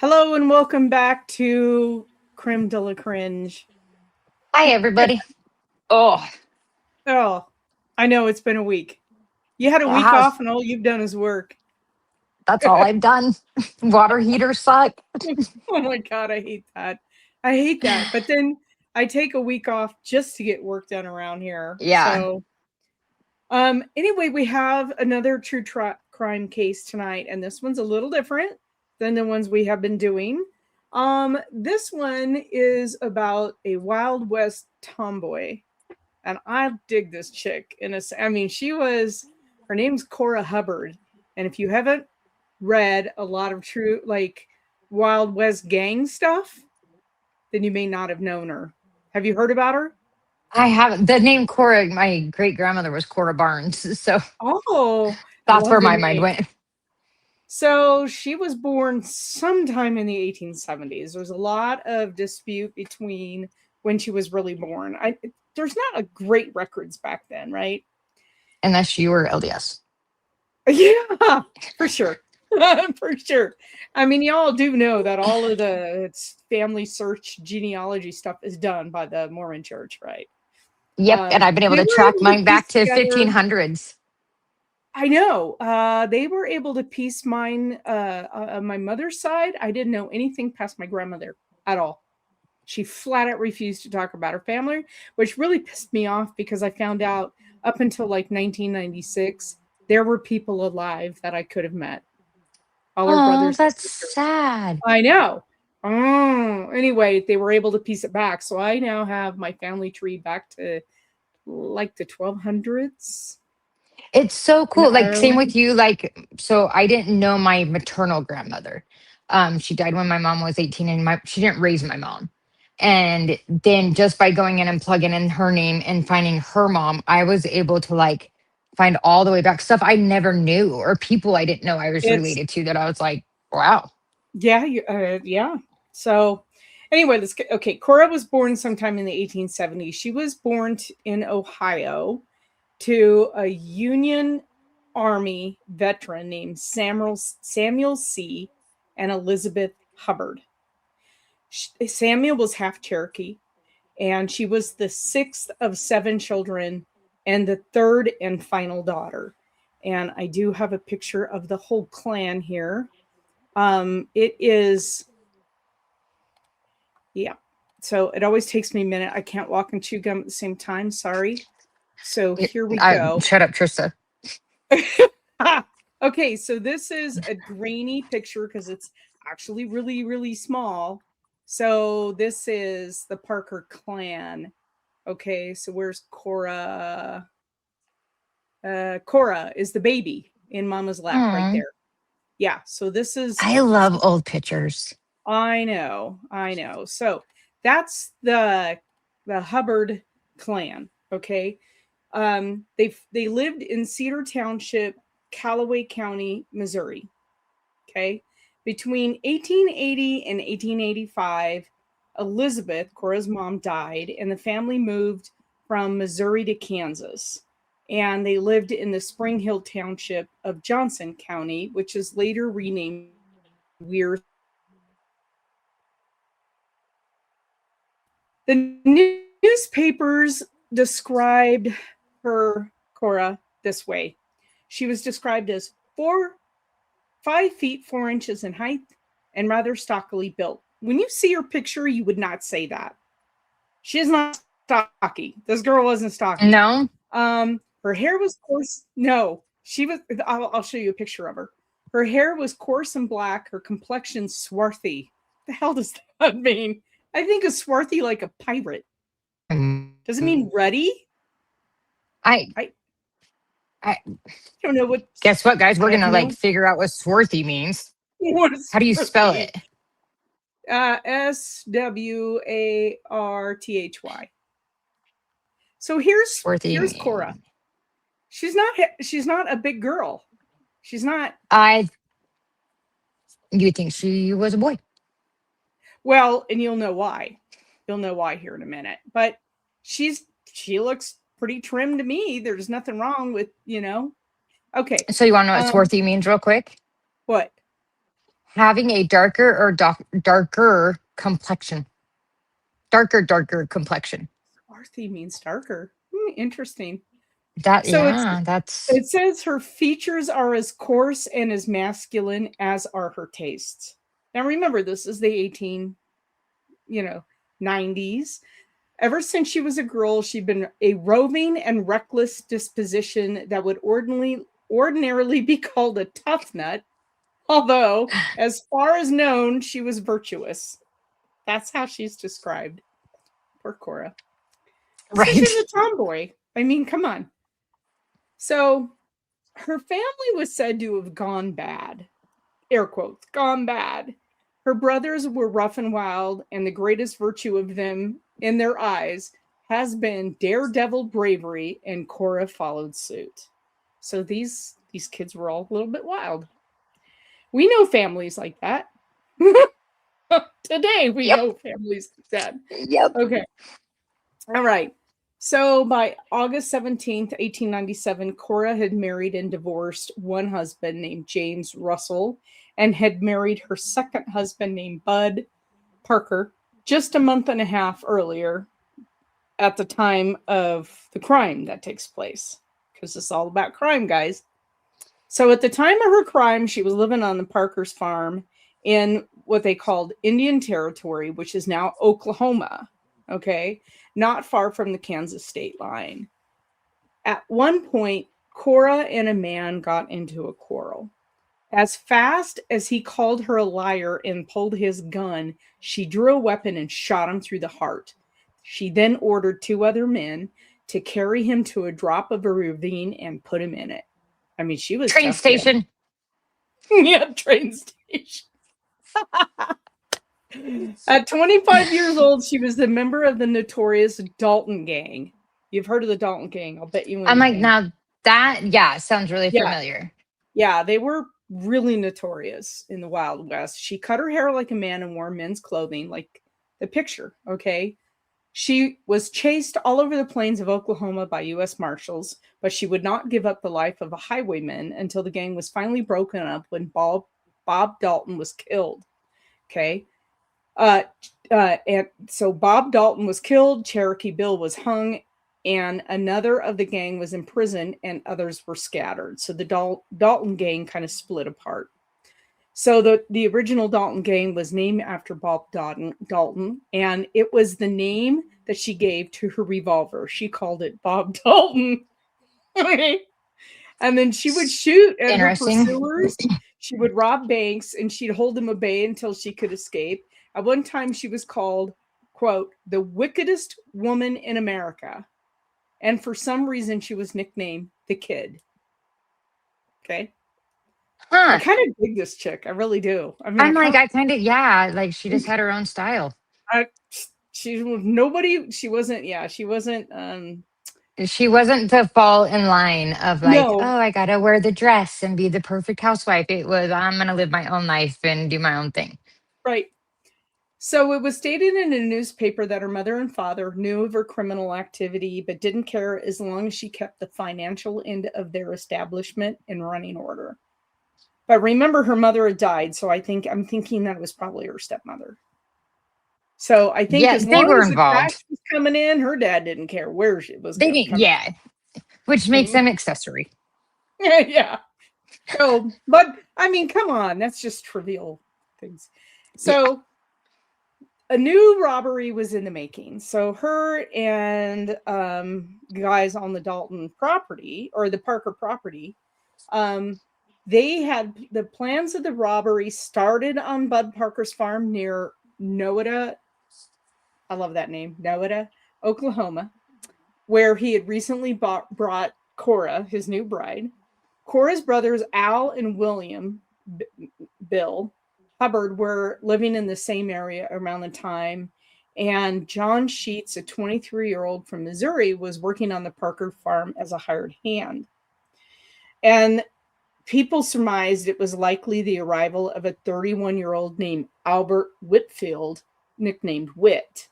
Hello and welcome back to Creme de la Cringe. Hi, everybody. Oh, Oh, I know it's been a week. You had a it week has. off and all you've done is work. That's all I've done. Water heaters suck. Oh my God, I hate that. I hate that. But then I take a week off just to get work done around here. Yeah. Anyway, we have another true crime case tonight, and this one's a little different than the ones we have been doing. This one is about a Wild West tomboy, and I dig this chick. I mean, her name's Cora Hubbard, and if you haven't read a lot of true Wild West gang stuff, then you may not have known her. Have you heard about her? I have the name Cora. My great grandmother was Cora Barnes. So Oh, I that's love where the my mind name. went. So she was born sometime in the 1870s. There's a lot of dispute between when she was really born. There's not a great records back then, right? Unless you were LDS. Yeah, for sure. For sure. I mean, y'all do know that all of it's family search genealogy stuff is done by the Mormon Church, right? Yep. And I've been able They to were track able to mine piece back to together. 1500s. I know. They were able to piece mine on my mother's side. I didn't know anything past my grandmother at all. She flat out refused to talk about her family, which really pissed me off because I found out up until like 1996, there were people alive that I could have met. All her Oh, brothers and that's sisters. sad. I know. Oh, anyway, they were able to piece it back. So I now have my family tree back to like the 1200s It's so in cool. Like, same with Ireland. you. Like, so I didn't know my maternal grandmother. She died when my mom was 18, and she didn't raise my mom. And then just by going in and plugging in her name and finding her mom, I was able to like find all the way back stuff I never knew, or people I didn't know I was It's related to, that I was like, wow. Yeah, yeah. So, anyway, okay. Cora was born sometime in the 1870s. She was born in Ohio to a Union Army veteran named Samuel C. and Elizabeth Hubbard. Samuel was half Cherokee, and she was the sixth of seven children and the third and final daughter. And I do have a picture of the whole clan here. It is Yeah. So it always takes me a minute. I can't walk and chew gum at the same time. Sorry. So here we go. Shut up, Trista. Okay, so this is a grainy picture because it's actually really, really small. So this is the Parker clan. Okay, so where's Cora? Cora is the baby in Mama's lap right Aw. there. Yeah, so this is I love old pictures. I know. So that's the Hubbard clan. Okay, they lived in Cedar Township, Callaway County, Missouri. Okay, between 1880 and 1885, Elizabeth, Cora's mom, died, and the family moved from Missouri to Kansas. And they lived in the Spring Hill Township of Johnson County, which is later renamed Weir. The newspapers described her, Cora, this way. She was described as 5 feet 4 inches in height and rather stockily built. When you see her picture, you would not say that. She is not stocky. This girl wasn't stocky. No. Her hair was coarse. No, she was. I'll show you a picture of her. Her hair was coarse and black. Her complexion swarthy. What the hell does that mean? I think of swarthy like a pirate. Does it mean ruddy? I I I don't know what. guess what, guys? We're I have gonna like no. figure out what swarthy means. What is How do you spell swarthy? it? Swarthy. So Swarthy here's Cora. mean. She's not a big girl. She's not. I You would think she was a boy. Well, and you'll know why. You'll know why here in a minute. But she looks pretty trim to me. There's nothing wrong with. Okay. So you want to know what Um, swarthy means real quick? what? having a darker or darker complexion. Darker complexion. Swarthy means darker. Interesting. That, So yeah, that's it says her features are as coarse and as masculine as are her tastes. Now remember, this is the 90s. Ever since she was a girl, she'd been a roving and reckless disposition that would ordinarily be called a tough nut, although, as far as known, she was virtuous. That's how she's described. Poor Cora. So right. she's a tomboy. I mean, come on. So her family was said to have gone bad. Air quotes, gone bad. Her brothers were rough and wild, and the greatest virtue of them in their eyes has been daredevil bravery, and Cora followed suit. So these kids were all a little bit wild. We know families like that. Today we Yep. know families like that. Yep. Okay. All right. So by August 17th, 1897, Cora had married and divorced one husband named James Russell and had married her second husband named Bud Parker just a month and a half earlier at the time of the crime that takes place, because it's all about crime, guys. So at the time of her crime, she was living on the Parker's farm in what they called Indian Territory, which is now Oklahoma, okay, not far from the Kansas state line. At one point, Cora and a man got into a quarrel. As fast as he called her a liar and pulled his gun, she drew a weapon and shot him through the heart. She then ordered two other men to carry him to a drop of a ravine and put him in it. I mean, she was Train tough. station. Yeah, train station. At 25 years old, she was a member of the notorious Dalton Gang. You've heard of the Dalton Gang. I'll bet you I'm like, anything. now that, yeah, sounds really Yeah. familiar. Yeah, they were really notorious in the Wild West. She cut her hair like a man and wore men's clothing, like the picture, okay? She was chased all over the plains of Oklahoma by U.S. Marshals, but she would not give up the life of a highwayman until the gang was finally broken up when Bob Dalton was killed, okay? And so Bob Dalton was killed, Cherokee Bill was hung, and another of the gang was in prison, and others were scattered. So the Dalton gang kind of split apart. So the original Dalton gang was named after Bob Dalton, and it was the name that she gave to her revolver. She called it Bob Dalton. And then she would shoot at her pursuers. She would rob banks, and she'd hold them at bay until she could escape. At one time, she was called, quote, the wickedest woman in America. And for some reason, she was nicknamed the Kid. Okay. Huh. I kind of dig this chick. I really do. I mean, I'm like, I kind of, yeah, like she just had her own style. She was nobody. She wasn't. Yeah, she wasn't. She wasn't to fall in line of like, No. oh, I gotta wear the dress and be the perfect housewife. It was, I'm gonna live my own life and do my own thing. Right. So it was stated in a newspaper that her mother and father knew of her criminal activity, but didn't care as long as she kept the financial end of their establishment in running order. But remember, her mother had died, so I'm thinking that it was probably her stepmother. So I think as long as the cash was coming in, her dad didn't care where it was. They didn't, yeah, which makes them accessory. Yeah. So, but I mean, come on, that's just trivial things. So a new robbery was in the making. So her and guys on the Dalton property or the Parker property, they had the plans of the robbery started on Bud Parker's farm near Nowata. I love that name, Nowata, Oklahoma, where he had recently brought Cora, his new bride. Cora's brothers, Al and William Bill Hubbard, were living in the same area around the time. And John Sheets, a 23-year-old from Missouri, was working on the Parker farm as a hired hand. And people surmised it was likely the arrival of a 31-year-old named Albert Whitfield, nicknamed Whit.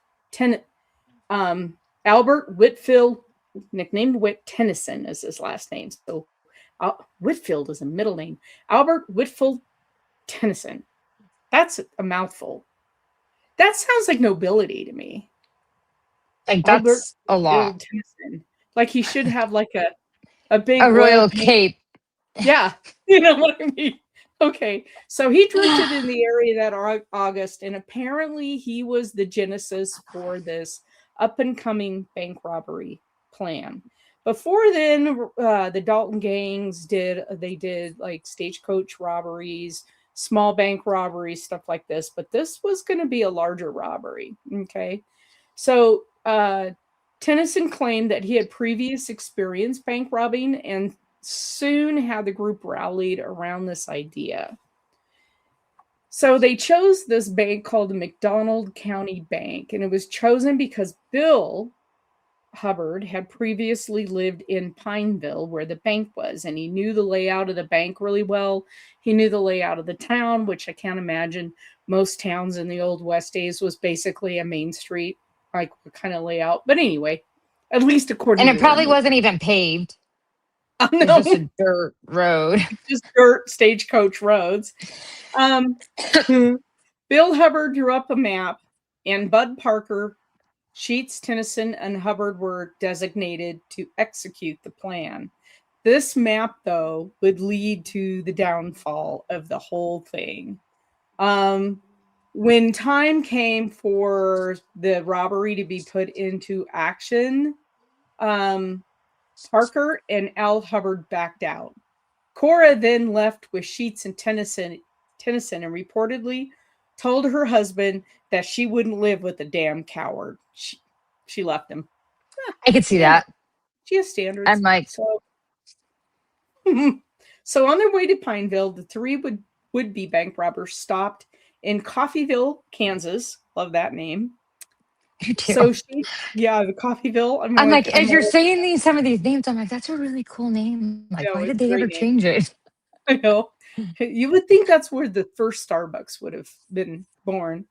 Albert Whitfield, nicknamed Whit. Tennyson is his last name. So Whitfield is a middle name. Albert Whitfield Tennyson. That's a mouthful. That sounds like nobility to me. Like, Albert that's a Bill lot. Tennyson. Like he should have like a big A oil royal paint. cape. Yeah, you know what I mean? Okay, so he drifted in the area that August, and apparently he was the genesis for this up-and-coming bank robbery plan. Before then, the Dalton gangs did like stagecoach robberies, small bank robberies, stuff like this, but this was going to be a larger robbery. Okay, so Tennyson claimed that he had previous experience bank robbing and soon had the group rallied around this idea. So they chose this bank called the McDonald County Bank, and it was chosen because Bill Hubbard had previously lived in Pineville where the bank was, and he knew the layout of the bank really well. He knew the layout of the town, which I can't imagine most towns in the old West days was basically a main street, like kind of layout. But anyway, at least according And to it their probably movie. wasn't even paved. It was No, just a dirt road. just dirt stagecoach roads. Bill Hubbard drew up a map, and Bud Parker, Sheets, Tennyson, and Hubbard were designated to execute the plan. This map, though, would lead to the downfall of the whole thing. When time came for the robbery to be put into action, Parker and Al Hubbard backed out. Cora then left with Sheets and Tennyson and reportedly told her husband that she wouldn't live with a damn coward. She left him. I could see that. She has standards. I'm like, so, so on their way to Pineville, the three would-be bank robbers stopped in Coffeyville, Kansas. Love that name. you too. So the Coffeyville. I'm like, as you're saying some of these names, I'm like, that's a really cool name. Like, No, why it's did a they great ever name. change it? I know. You would think that's where the first Starbucks would have been born.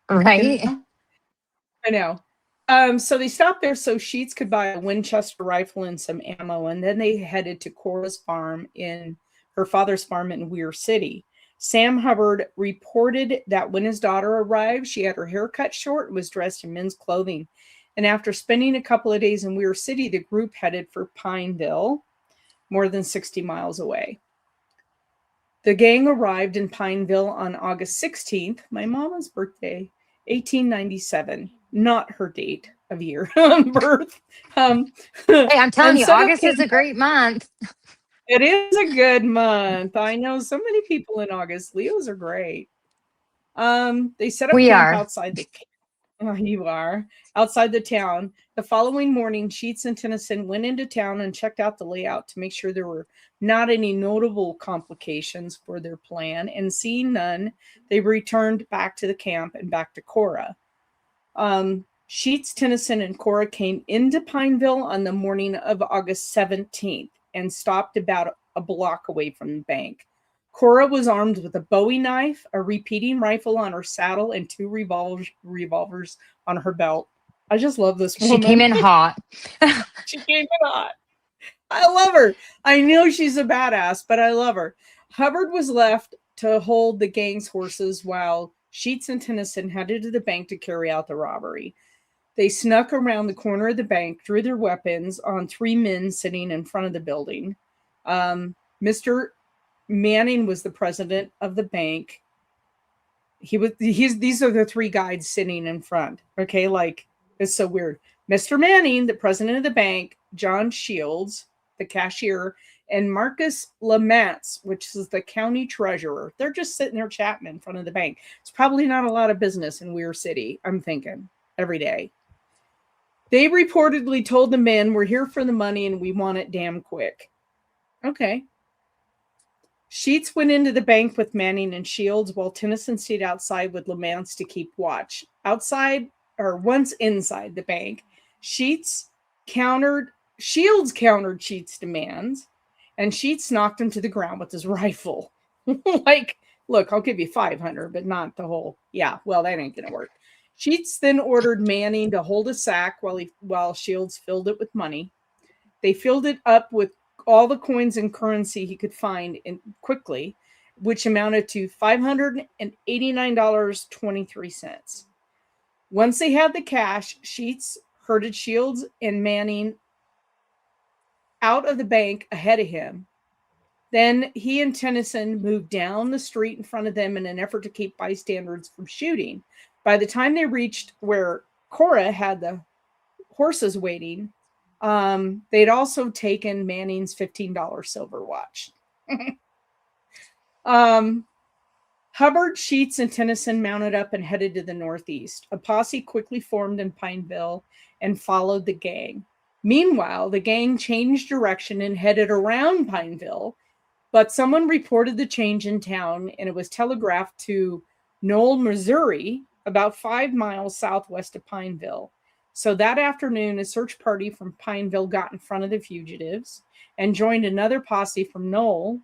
Right? You know? I know. So they stopped there so Sheets could buy a Winchester rifle and some ammo, and then they headed to Cora's farm her father's farm in Weir City. Sam Hubbard reported that when his daughter arrived, she had her hair cut short and was dressed in men's clothing. And after spending a couple of days in Weir City, the group headed for Pineville, more than 60 miles away. The gang arrived in Pineville on August 16th, my mama's birthday, 1897, not her date of year of birth. Hey, I'm telling you, August is a great month. It is a good month. I know so many people in August. Leos are great. They set up camp outside the outside the town. The following morning, Sheets and Tennyson went into town and checked out the layout to make sure there were not any notable complications for their plan. And seeing none, they returned back to the camp and back to Cora. Sheets, Tennyson, and Cora came into Pineville on the morning of August 17th and stopped about a block away from the bank. Cora was armed with a Bowie knife, a repeating rifle on her saddle, and 2 revolvers on her belt. I just love this woman. She came in hot. She came in hot. I love her. I know she's a badass, but I love her. Hubbard was left to hold the gang's horses while Sheets and Tennyson headed to the bank to carry out the robbery. They snuck around the corner of the bank, drew their weapons on 3 men sitting in front of the building. Mr. Manning was the president of the bank. These are the 3 guys sitting in front. Okay, like it's so weird. Mr. Manning, the president of the bank, John Shields, the cashier, and Marcus Lamantz, which is the county treasurer. They're just sitting there chatting in front of the bank. It's probably not a lot of business in Weir City, I'm thinking, every day. They reportedly told the men, "We're here for the money and we want it damn quick." Okay. Sheets went into the bank with Manning and Shields while Tennyson stayed outside with Lamantz to keep watch. Once inside the bank, Shields countered Sheets' demands, and Sheets knocked him to the ground with his rifle. Like, look, I'll give you 500, but not the whole. Yeah, well, that ain't gonna work. Sheets then ordered Manning to hold a sack while Shields filled it with money. They filled it up with all the coins and currency he could find quickly, which amounted to $589.23. Once they had the cash, Sheets herded Shields and Manning out of the bank ahead of him. Then he and Tennyson moved down the street in front of them in an effort to keep bystanders from shooting. By the time they reached where Cora had the horses waiting, they'd also taken Manning's $15 silver watch. Hubbard, Sheets, and Tennyson mounted up and headed to the northeast. A posse quickly formed in Pineville and followed the gang. Meanwhile, the gang changed direction and headed around Pineville, but someone reported the change in town, and it was telegraphed to Knoll, Missouri, about 5 miles southwest of Pineville. So that afternoon, a search party from Pineville got in front of the fugitives and joined another posse from Knoll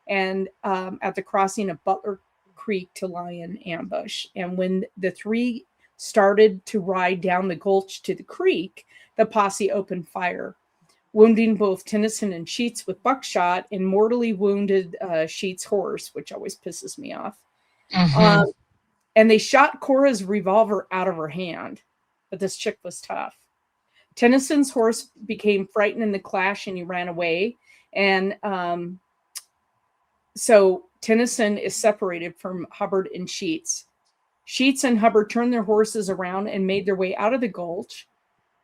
and at the crossing of Butler Creek to lie in ambush. And when the three started to ride down the gulch to the creek, the posse opened fire, wounding both Tennyson and Sheets with buckshot and mortally wounded Sheets' horse, which always pisses me off. Mm-hmm. And they shot Cora's revolver out of her hand, but this chick was tough. Tennyson's horse became frightened in the clash and he ran away. And so Tennyson is separated from Hubbard and Sheets. Sheets and Hubbard turned their horses around and made their way out of the gulch.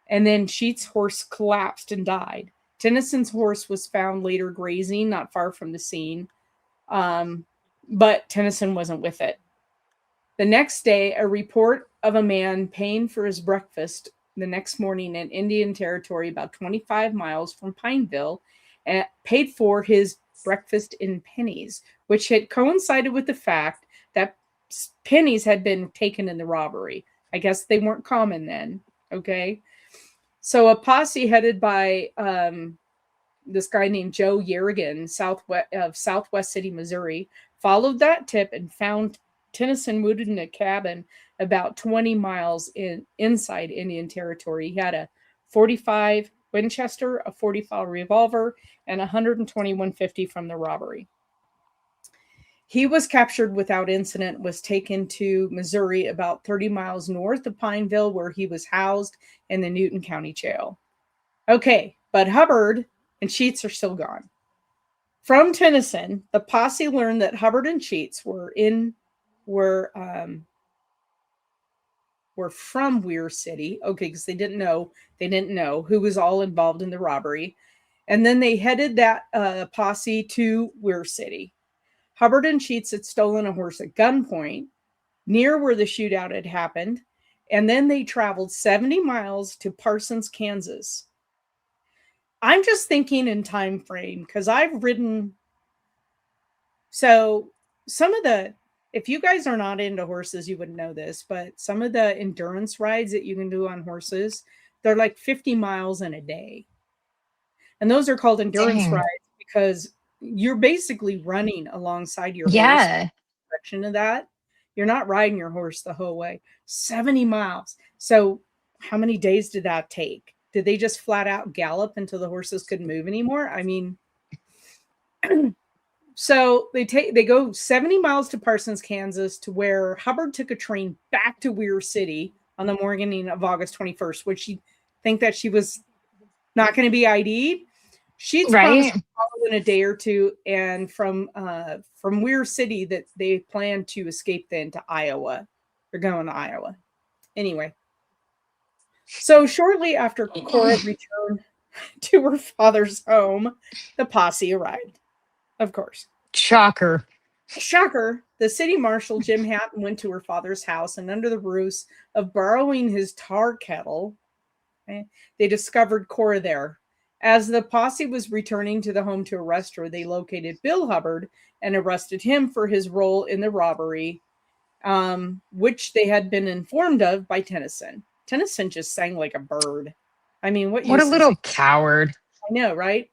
And then Sheets' horse collapsed and died. Tennyson's horse was found later grazing not far from the scene, but Tennyson wasn't with it. The next day, a report of a man paying for his breakfast the next morning in Indian Territory, about 25 miles from Pineville, paid for his breakfast in pennies, which had coincided with the fact that pennies had been taken in the robbery. I guess they weren't common then, okay? So a posse headed by this guy named Joe Yerrigan, Southwest City, Missouri, followed that tip and found Tennyson wounded in a cabin about 20 miles inside Indian Territory. He had a .45 Winchester, a .45 revolver, and 121.50 from the robbery. He was captured without incident, was taken to Missouri, about 30 miles north of Pineville, where he was housed in the Newton County Jail. Okay, but Hubbard and Sheets are still gone. From Tennyson, the posse learned that Hubbard and Sheets were from Weir City. Okay, because they didn't know who was all involved in the robbery. And then they headed that posse to Weir City. Hubbard and Sheets had stolen a horse at gunpoint near where the shootout had happened. And then they traveled 70 miles to Parsons, Kansas. I'm just thinking in time frame because I've ridden. So some of the, if you guys are not into horses, you wouldn't know this, but some of the endurance rides that you can do on horses, they're like 50 miles in a day. And those are called endurance rides because you're basically running alongside your horse. Section of that. You're not riding your horse the whole way. 70 miles. So how many days did that take? Did they just flat out gallop until the horses couldn't move anymore? I mean, so they go 70 miles to Parsons, Kansas, to where Hubbard took a train back to Weir City on the morning of August 21st. Would she think that she was not going to be ID'd? She'd promised to follow in a day or two, and from Weir City that they plan to escape then to Iowa. They're going to Iowa. Anyway. So shortly after Cora returned to her father's home, the posse arrived. Of course. Shocker. The city marshal, Jim Hatton, went to her father's house, and under the ruse of borrowing his tar kettle, they discovered Cora there. As the posse was returning to the home to arrest her, they located Bill Hubbard and arrested him for his role in the robbery, which they had been informed of by Tennyson. Tennyson just sang like a bird. I mean, what a little coward. I know, right?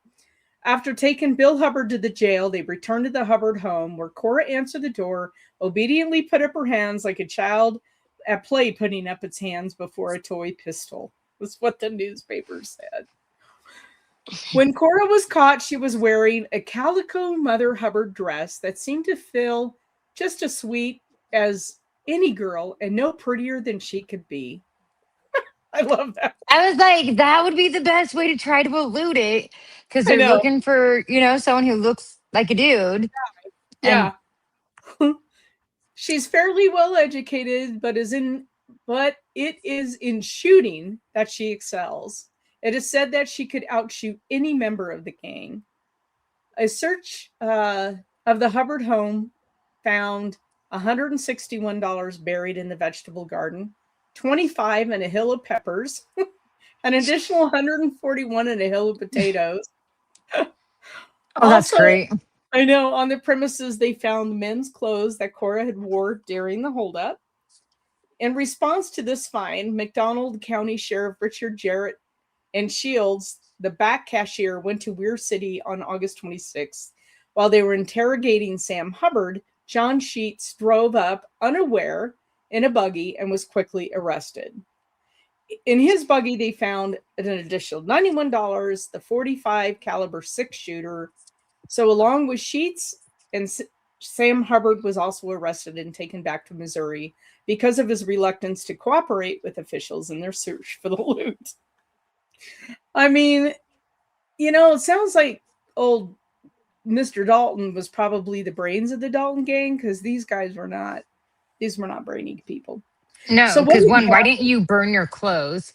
After taking Bill Hubbard to the jail, they returned to the Hubbard home, where Cora answered the door, obediently put up her hands like a child at play putting up its hands before a toy pistol. Was what the newspaper said. When Cora was caught, she was wearing a calico Mother Hubbard dress that seemed to feel just as sweet as any girl and no prettier than she could be. I love that. I was like, that would be the best way to try to elude it because I they're know. looking for, someone who looks like a dude. And Yeah. She's fairly well educated, but it is in shooting that she excels. It is said that she could outshoot any member of the gang. A search of the Hubbard home found $161 buried in the vegetable garden, 25 in a hill of peppers, an additional 141 in a hill of potatoes. oh, that's Also, great. I know on the premises they found men's clothes that Cora had wore during the holdup. In response to this find, McDonald County Sheriff Richard Jarrett and Shields, the back cashier, went to Weir City on August 26th. While they were interrogating Sam Hubbard, John Sheets drove up unaware in a buggy and was quickly arrested. In his buggy, they found an additional $91, the .45 caliber 6-shooter. So along with Sheets and Sam Hubbard was also arrested and taken back to Missouri because of his reluctance to cooperate with officials in their search for the loot. I mean, it sounds like old Mr. Dalton was probably the brains of the Dalton gang because these were not brainy people. No, So because why didn't you burn your clothes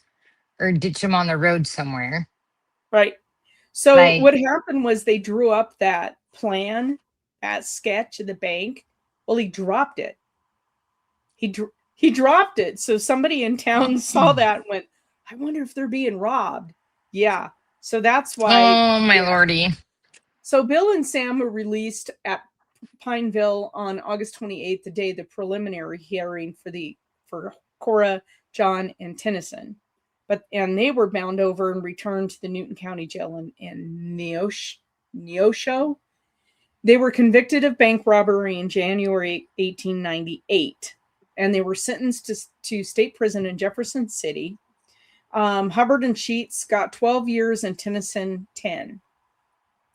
or ditch them on the road somewhere? Right. So Like, what happened was they drew up that plan, that sketch of the bank. Well, he dropped it. He dropped it. So somebody in town saw that and went, I wonder if they're being robbed. Yeah. So that's why. oh my lordy. So Bill and Sam were released at Pineville on August 28th, the day of the preliminary hearing for Cora, John, and Tennyson. And they were bound over and returned to the Newton County Jail in Neosho. They were convicted of bank robbery in January 1898, and they were sentenced to state prison in Jefferson City. Hubbard and Sheets got 12 years and Tennyson 10.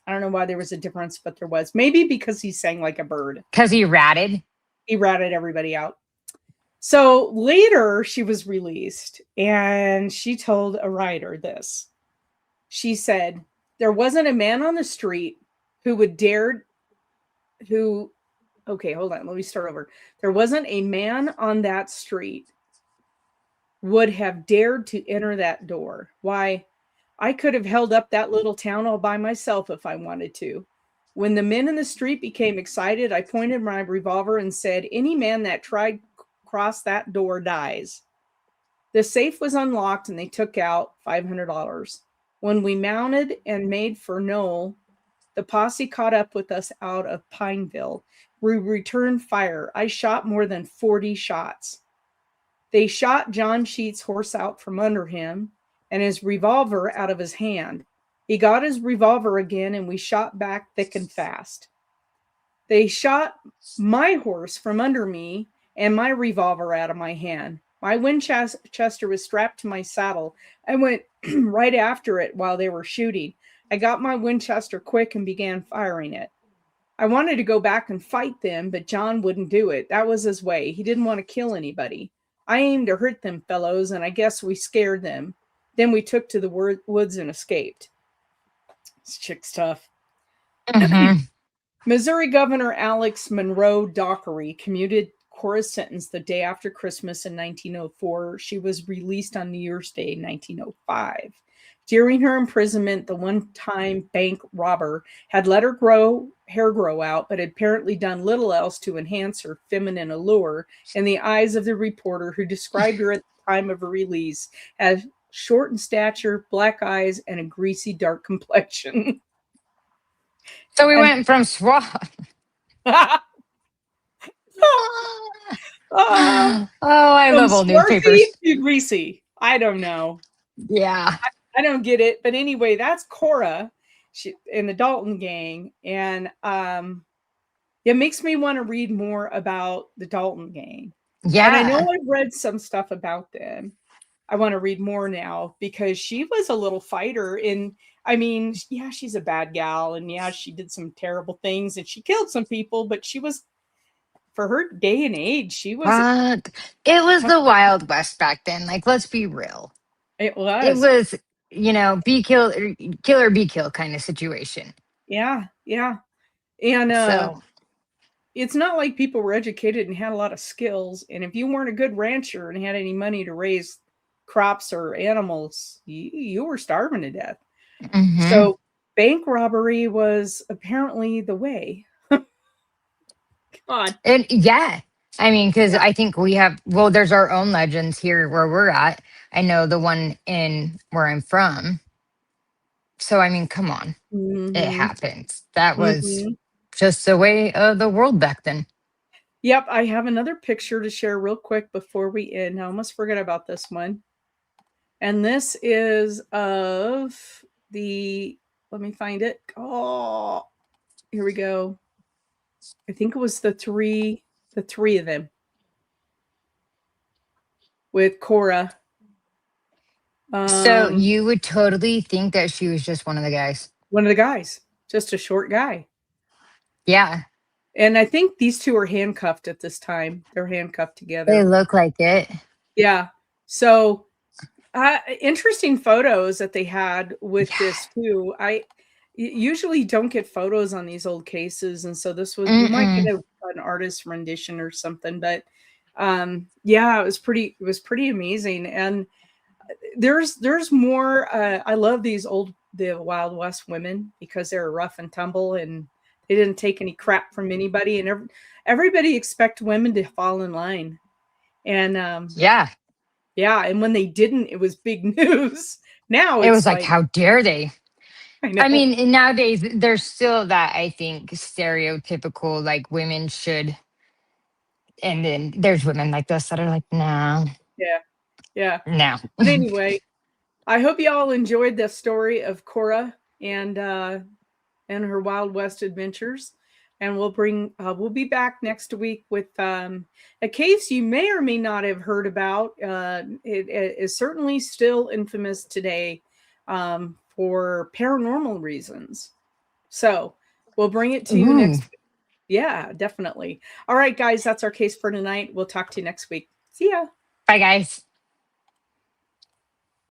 I don't know why there was a difference, but there was. Maybe because he sang like a bird. Because he ratted? He ratted everybody out. So later she was released and she told a writer this. She said, there wasn't a man on the street who would dare okay, hold on. Let me start over. There wasn't a man on that street would have dared to enter that door. Why? I could have held up that little town all by myself if I wanted to. When the men in the street became excited, I pointed my revolver and said, any man that tried cross that door dies. The safe was unlocked and they took out $500. When we mounted and made for Knoll, the posse caught up with us out of Pineville. We returned fire. I shot more than 40 shots. They shot John Sheets' horse out from under him and his revolver out of his hand. He got his revolver again and we shot back thick and fast. They shot my horse from under me and my revolver out of my hand. My Winchester was strapped to my saddle. I went right after it while they were shooting. I got my Winchester quick and began firing it. I wanted to go back and fight them, but John wouldn't do it. That was his way. He didn't want to kill anybody. I aimed to hurt them fellows, and I guess we scared them. Then we took to the woods and escaped. This chick's tough. Mm-hmm. Missouri Governor Alex Monroe Dockery commuted Cora's sentence the day after Christmas in 1904. She was released on New Year's Day in 1905. During her imprisonment, the one-time bank robber had let her hair grow out, but had apparently done little else to enhance her feminine allure in the eyes of the reporter who described her at the time of her release as short in stature, black eyes, and a greasy, dark complexion. So we went from SWAT. Oh, I love old newspapers. Greasy. I don't know. Yeah. I don't get it. But anyway, that's Cora in the Dalton Gang. And it makes me want to read more about the Dalton Gang. Yeah. And I know I've read some stuff about them. I want to read more now because she was a little fighter. And I mean, yeah, she's a bad gal, and yeah, she did some terrible things, and she killed some people, but she was, for her day and age, she was. But it was the Wild West back then. Like, let's be real. It It was. was, be kill or be killed kind of situation. Yeah, yeah. And So, it's not like people were educated and had a lot of skills. And if you weren't a good rancher and had any money to raise crops or animals, you were starving to death. mhm. So bank robbery was apparently the way. God. And yeah, I mean, because Yeah. I think we have, well, there's our own legends here where we're at. I know the one in where I'm from. So, I mean, come on, it Mm-hmm. happens. That was Mm-hmm. just the way of the world back then. Yep, I have another picture to share real quick before we end. I almost forgot about this one. And this is of the, let me find it. Oh, here we go. I think it was the three of them with Cora. So, Um, you would totally think that she was just one of the guys. one of the guys, just a short guy. Yeah, And I think these two are handcuffed at this time. They're handcuffed they together. look like it. Yeah. So interesting photos that they had with Yeah. this too. Usually don't get photos on these old cases, and so this was, we might get Mm-mm. an artist rendition or something. But yeah, it was pretty amazing. And there's more. I love the Wild West women because they were rough and tumble, and they didn't take any crap from anybody, and everybody expect women to fall in line. And Yeah. yeah, and when they didn't, it was big news. Now It was it's like, like, how dare they? I I know. mean, and nowadays there's still that, I think, stereotypical like women should, and then there's women like this that are like, no, Yeah, yeah. no. But anyway, I hope you all enjoyed the story of Cora and her Wild West adventures. And we'll be back next week with a case you may or may not have heard about. It is certainly still infamous today for paranormal reasons. So we'll bring it to you Ooh. next week. Yeah, definitely. All right, guys, that's our case for tonight. We'll talk to you next week. See ya. Bye, guys.